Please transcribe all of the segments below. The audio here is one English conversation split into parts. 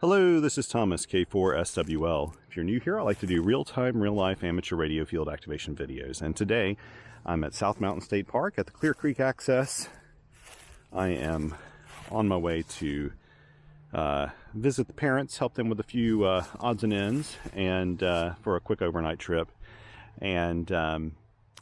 Hello, this is Thomas, K4SWL. If you're new here, I like to do real-time, real-life amateur radio field activation videos. And today, I'm at South Mountain State Park at the Clear Creek Access. I am on my way to visit the parents, help them with a few odds and ends, and for a quick overnight trip. And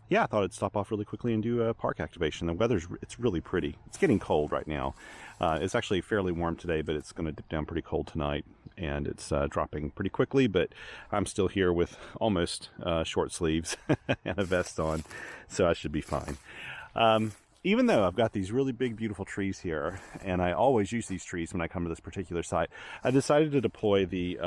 yeah, I thought I'd stop off really quickly and do a park activation. The it's really pretty. It's getting cold right now. It's actually fairly warm today, but it's going to dip down pretty cold tonight, and it's dropping pretty quickly, but I'm still here with almost short sleeves and a vest on, so I should be fine. Even though I've got these really big, beautiful trees here, and I always use these trees when I come to this particular site, I decided to deploy the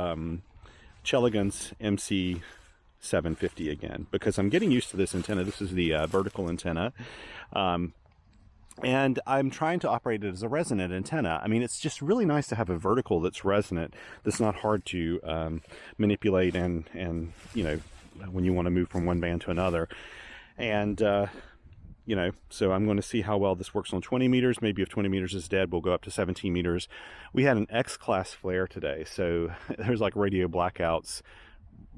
Chelegance MC-750 again, because I'm getting used to this antenna. This is the vertical antenna. And I'm trying to operate it as a resonant antenna. I mean, it's just really nice to have a vertical that's resonant, that's not hard to manipulate and you know, when you want to move from one band to another. And, you know, so I'm going to see how well this works on 20 meters. Maybe if 20 meters is dead, we'll go up to 17 meters. We had an X-class flare today, so there's like radio blackouts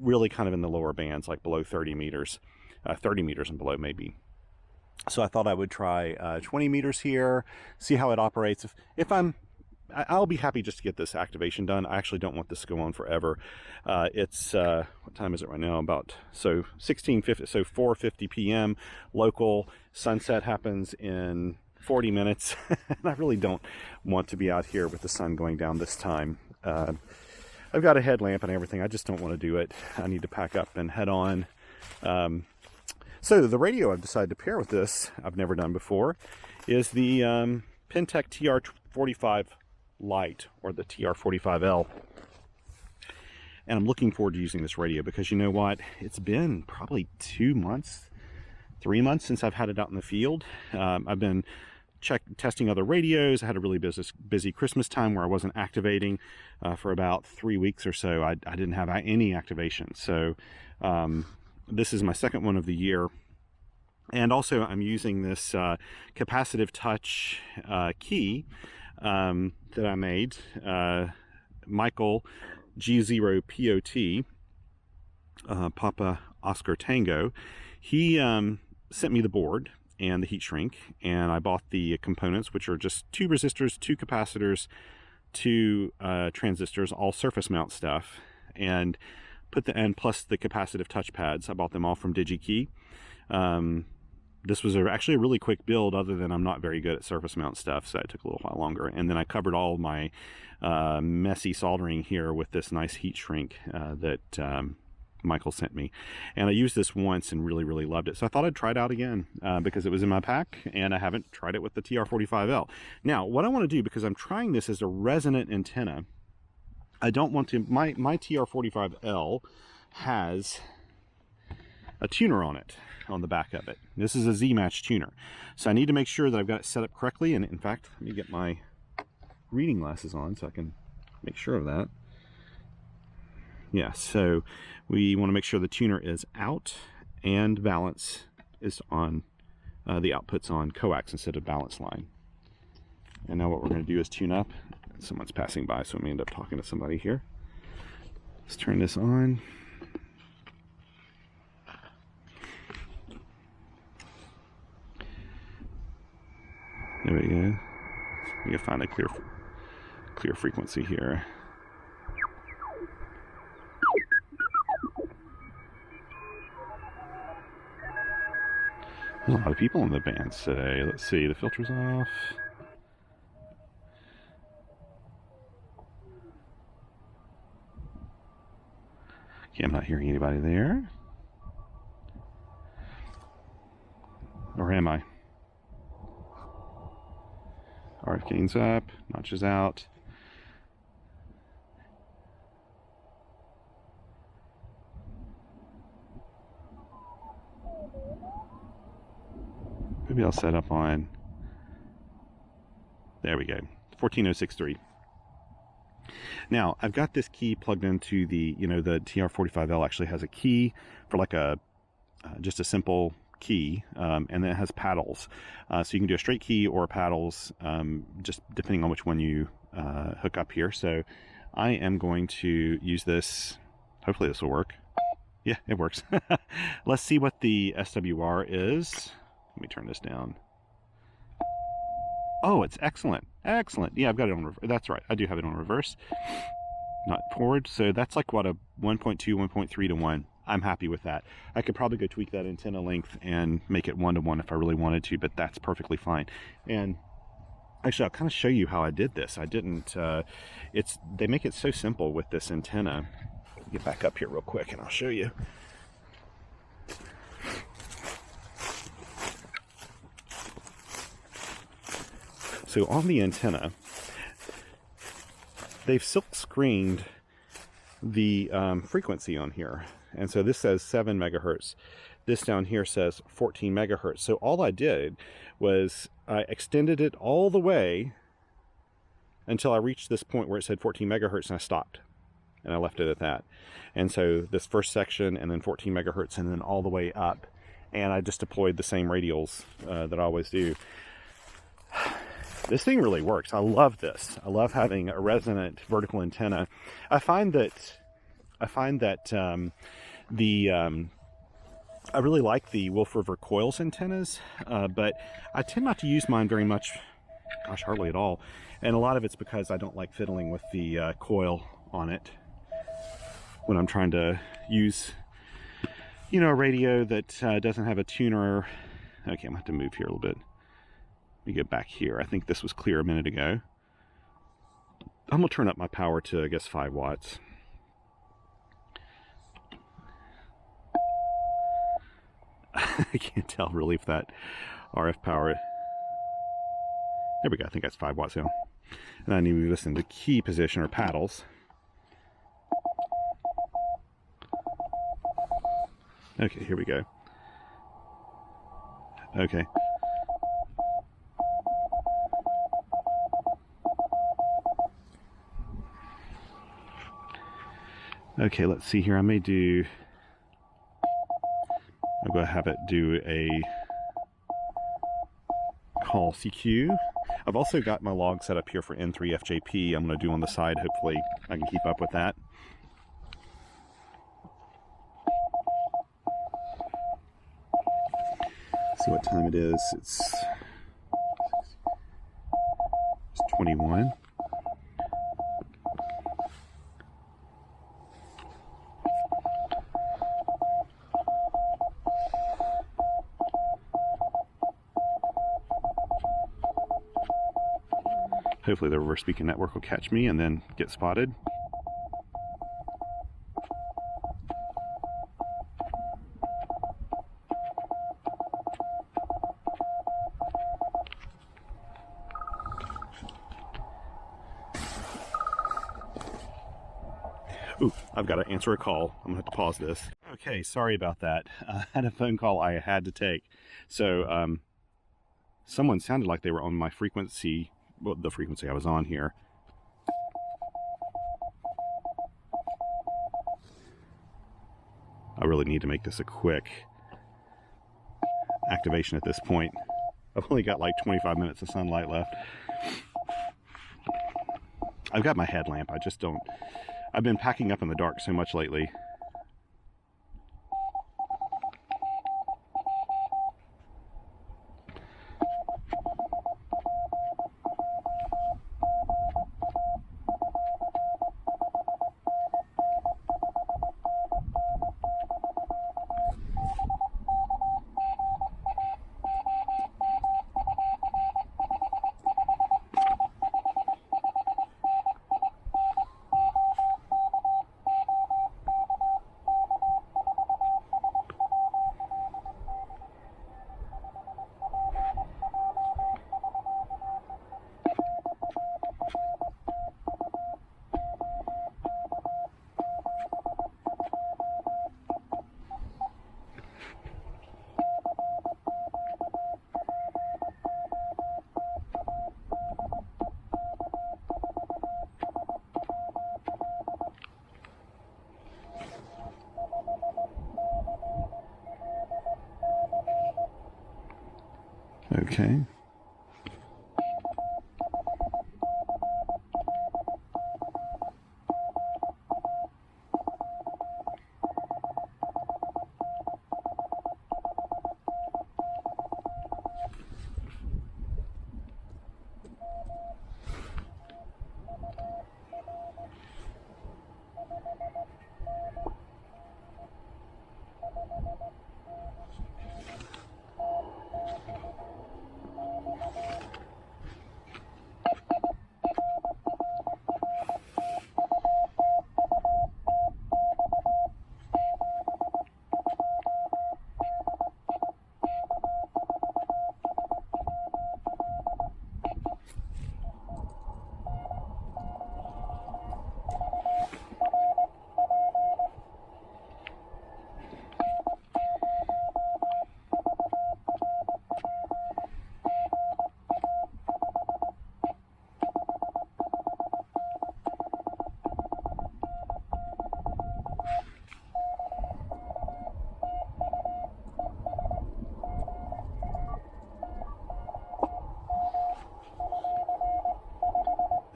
really kind of in the lower bands, like below 30 meters, 30 meters and below maybe. So I thought I would try 20 meters here, see how it operates. I'll be happy just to get this activation done. I actually don't want this to go on forever. It's, what time is it right now? About, so 16:50, so 4:50 p.m. local. Sunset happens in 40 minutes. And I really don't want to be out here with the sun going down this time. I've got a headlamp and everything. I just don't want to do it. I need to pack up and head on. So the radio I've decided to pair with this, I've never done before, is the Penntek TR-45 Lite, or the TR-45L. And I'm looking forward to using this radio because you know what? It's been probably 2 months, 3 months since I've had it out in the field. I've been testing other radios. I had a really busy Christmas time where I wasn't activating for about 3 weeks or so. I didn't have any activation. So this is my second one of the year. And also I'm using this capacitive touch key that I made. Michael G0 POT, Papa Oscar Tango. He sent me the board and the heat shrink, and I bought the components, which are just 2 resistors, 2 capacitors, 2 transistors, all surface mount stuff, and plus the capacitive touch pads. I bought them all from DigiKey. This was actually a really quick build, other than I'm not very good at surface mount stuff, so it took a little while longer. And then I covered all my messy soldering here with this nice heat shrink that Michael sent me. And I used this once and really, really loved it. So I thought I'd try it out again because it was in my pack, and I haven't tried it with the TR-45L. Now, what I want to do, because I'm trying this as a resonant antenna, I don't want to, my TR-45L has a tuner on it, on the back of it. This is a Z-Match tuner. So I need to make sure that I've got it set up correctly. And in fact, let me get my reading glasses on so I can make sure of that. Yeah, so we want to make sure the tuner is out and balance is on, the output's on coax instead of balance line. And now what we're going to do is tune up. Someone's passing by, so I may end up talking to somebody here. Let's turn this on. There we go. We can find a clear frequency here. There's a lot of people in the bands today. Let's see, the filter's off. Okay, I'm not hearing anybody there. Or am I? RF gain's up, notches out. Maybe I'll set up on, there we go, 14063. Now, I've got this key plugged into the, the TR-45L actually has a key for like a, just a simple key, and then it has paddles. So you can do a straight key or paddles, just depending on which one you hook up here. So I am going to use this. Hopefully this will work. Yeah, it works. Let's see what the SWR is. Let me turn this down. Oh, it's excellent. Excellent. Yeah, I've got it on reverse. That's right. I do have it on reverse, not forward. So that's like what, a 1.2, 1.3 to 1. I'm happy with that. I could probably go tweak that antenna length and make it 1 to 1 if I really wanted to, but that's perfectly fine. And actually, I'll kind of show you how I did this. I didn't, they make it so simple with this antenna. Get back up here real quick and I'll show you. So on the antenna, they've silk screened the frequency on here. And so this says 7 megahertz. This down here says 14 megahertz. So all I did was I extended it all the way until I reached this point where it said 14 megahertz and I stopped. And I left it at that. And so this first section and then 14 megahertz and then all the way up. And I just deployed the same radials that I always do. This thing really works. I love this. I love having a resonant vertical antenna. I find that I really like the Wolf River Coils antennas, but I tend not to use mine very much. Gosh, hardly at all. And a lot of it's because I don't like fiddling with the coil on it when I'm trying to use, you know, a radio that doesn't have a tuner. Okay, I'm gonna have to move here a little bit. Let me get back here. I think this was clear a minute ago. I'm gonna turn up my power to, I guess, 5 watts. I can't tell really if that RF power. There we go. I think that's 5 watts now. And I need to move this into key position or paddles. Okay, here we go. Okay. Okay, let's see here. I may do, I'm going to have it do a call CQ. I've also got my log set up here for N3FJP. I'm going to do on the side. Hopefully I can keep up with that. See what time it is. It's 21. Hopefully the reverse beacon network will catch me and then get spotted. Ooh, I've got to answer a call. I'm going to have to pause this. Okay, sorry about that. I had a phone call I had to take. So someone sounded like they were on my frequency, well, the frequency I was on here. I really need to make this a quick activation at this point. I've only got like 25 minutes of sunlight left. I've got my headlamp. I just don't... I've been packing up in the dark so much lately. Okay.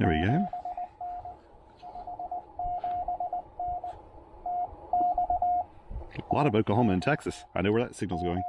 There we go. A lot of Oklahoma and Texas. I know where that signal's going.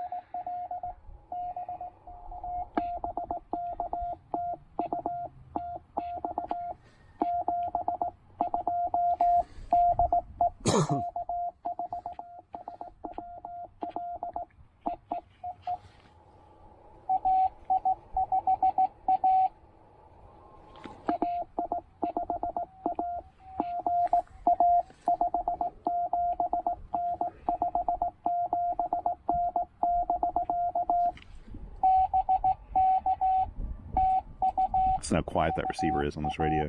That's how quiet that receiver is on this radio.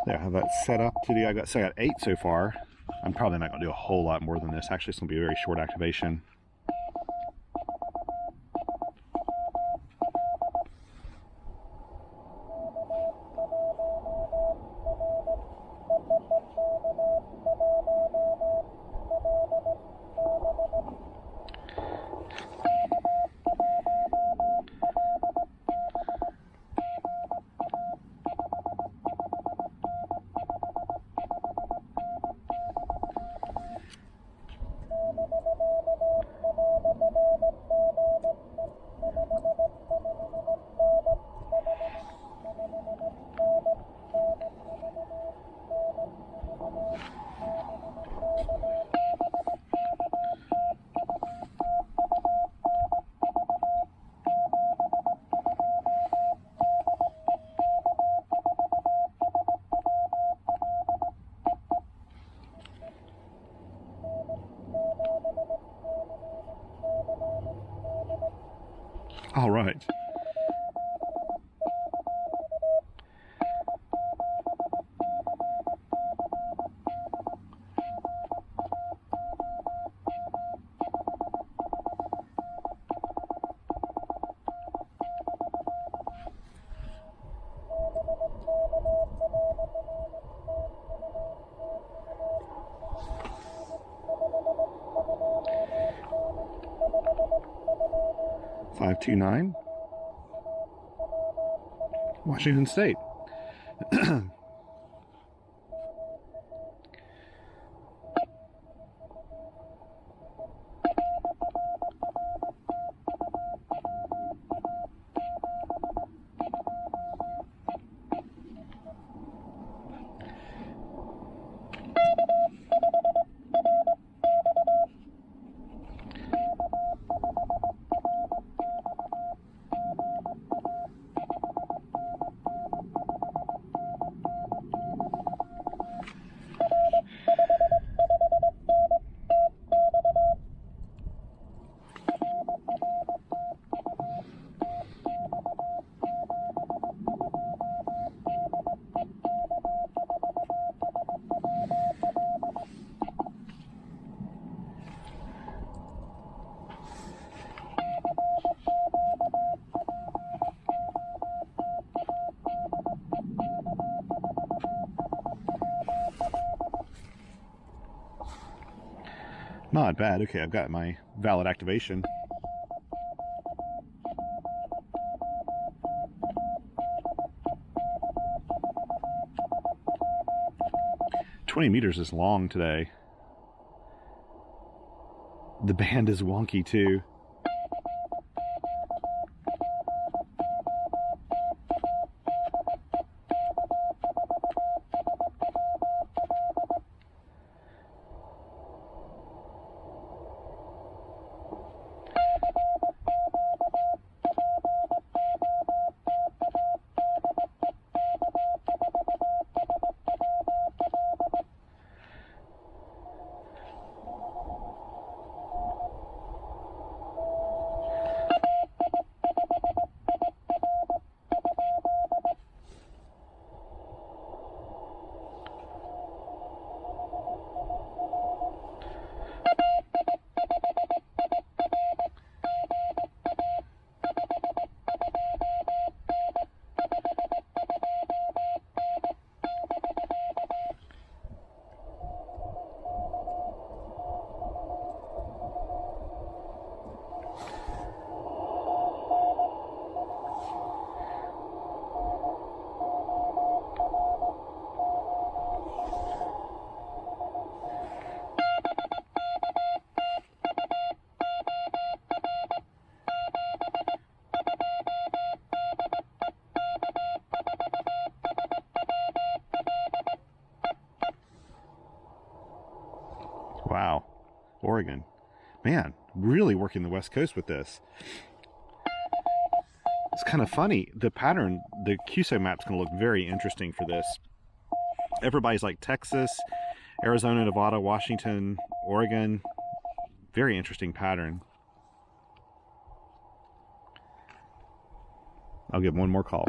There, I have that set up to do. So I got 8 so far. I'm probably not going to do a whole lot more than this. Actually, it's going to be a very short activation. All right. .529 Washington State. Not bad. Okay, I've got my valid activation. $20 is long today. The band is wonky too. Wow, Oregon. Man, really working the West Coast with this. It's kind of funny. The pattern, the QSO map's going to look very interesting for this. Everybody's like Texas, Arizona, Nevada, Washington, Oregon. Very interesting pattern. I'll give one more call.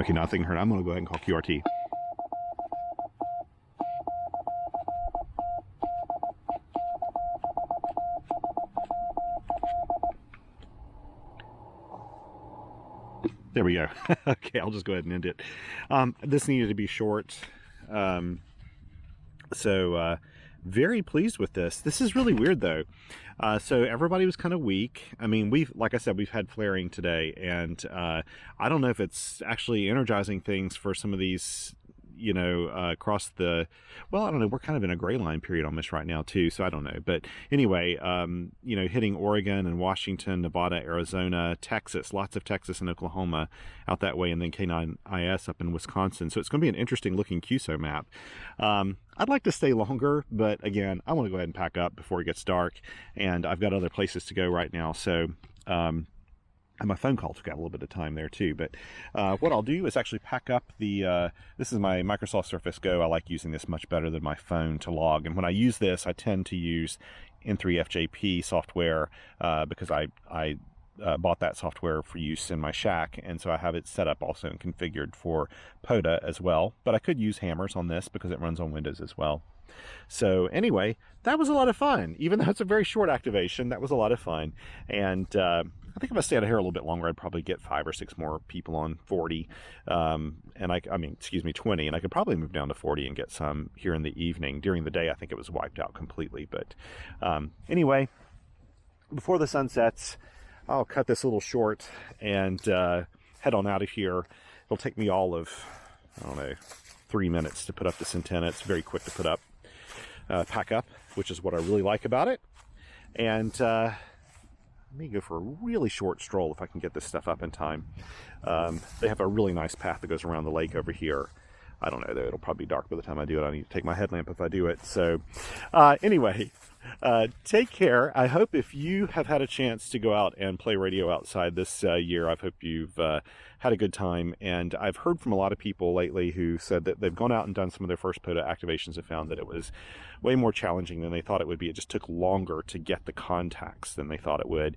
Okay, nothing heard. I'm going to go ahead and call QRT. There we go. Okay, I'll just go ahead and end it. This needed to be short. Very pleased with this. This is really weird though. So everybody was kind of weak. I mean, like I said, we've had flaring today, and I don't know if it's actually energizing things for some of these, you know, across the, well, I don't know, we're kind of in a gray line period on this right now too, so I don't know. But anyway, you know, hitting Oregon and Washington, Nevada, Arizona, Texas, lots of Texas and Oklahoma out that way, and then K9IS up in Wisconsin. So it's going to be an interesting looking QSO map. I'd like to stay longer, but again, I want to go ahead and pack up before it gets dark, and I've got other places to go right now. So And my phone call took out a little bit of time there too. But what I'll do is actually pack up the, this is my Microsoft Surface Go. I like using this much better than my phone to log. And when I use this, I tend to use N3FJP software because I bought that software for use in my shack. And so I have it set up also and configured for POTA as well. But I could use hammers on this because it runs on Windows as well. So anyway, that was a lot of fun. Even though it's a very short activation, that was a lot of fun. And I think if I stayed out here a little bit longer, I'd probably get 5 or 6 more people on 40. Excuse me, 20. And I could probably move down to 40 and get some here in the evening. During the day, I think it was wiped out completely. But anyway, before the sun sets, I'll cut this a little short and head on out of here. It'll take me all of, I don't know, 3 minutes to put up this antenna. It's very quick to put up, pack up, which is what I really like about it. And let me go for a really short stroll if I can get this stuff up in time. They have a really nice path that goes around the lake over here. I don't know though, it'll probably be dark by the time I do it. I need to take my headlamp if I do it. So anyway, take care. I hope if you have had a chance to go out and play radio outside this year, I hope you've had a good time. And I've heard from a lot of people lately who said that they've gone out and done some of their first POTA activations and found that it was way more challenging than they thought it would be. It just took longer to get the contacts than they thought it would.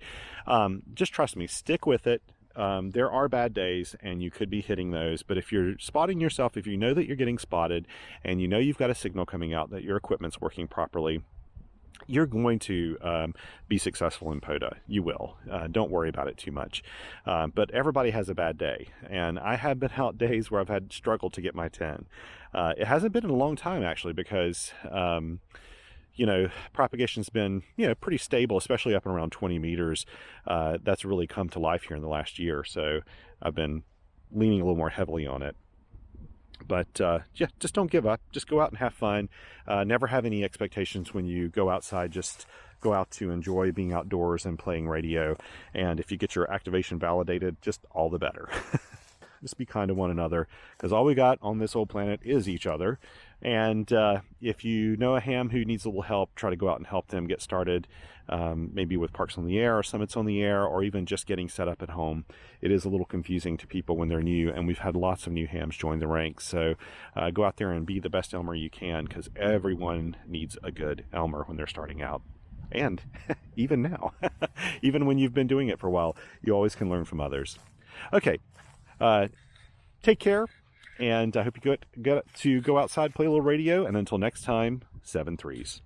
Just trust me, stick with it. There are bad days and you could be hitting those, but if you're spotting yourself, if you know that you're getting spotted and you know you've got a signal coming out that your equipment's working properly, you're going to be successful in POTA. You will. Don't worry about it too much. But everybody has a bad day, and I have been out days where I've had struggled to get my 10. It hasn't been in a long time actually, because you know, propagation's been, you know, pretty stable, especially up and around 20 meters. That's really come to life here in the last year. So I've been leaning a little more heavily on it. But yeah, just don't give up. Just go out and have fun. Never have any expectations when you go outside. Just go out to enjoy being outdoors and playing radio. And if you get your activation validated, just all the better. Just be kind to one another, because all we got on this old planet is each other. And if you know a ham who needs a little help, try to go out and help them get started, maybe with Parks on the Air or Summits on the Air, or even just getting set up at home. It is a little confusing to people when they're new, and we've had lots of new hams join the ranks. So go out there and be the best Elmer you can, because everyone needs a good Elmer when they're starting out. And even now, even when you've been doing it for a while, you always can learn from others. Okay. Take care, and I hope you get to go outside, play a little radio, and until next time, 7 threes.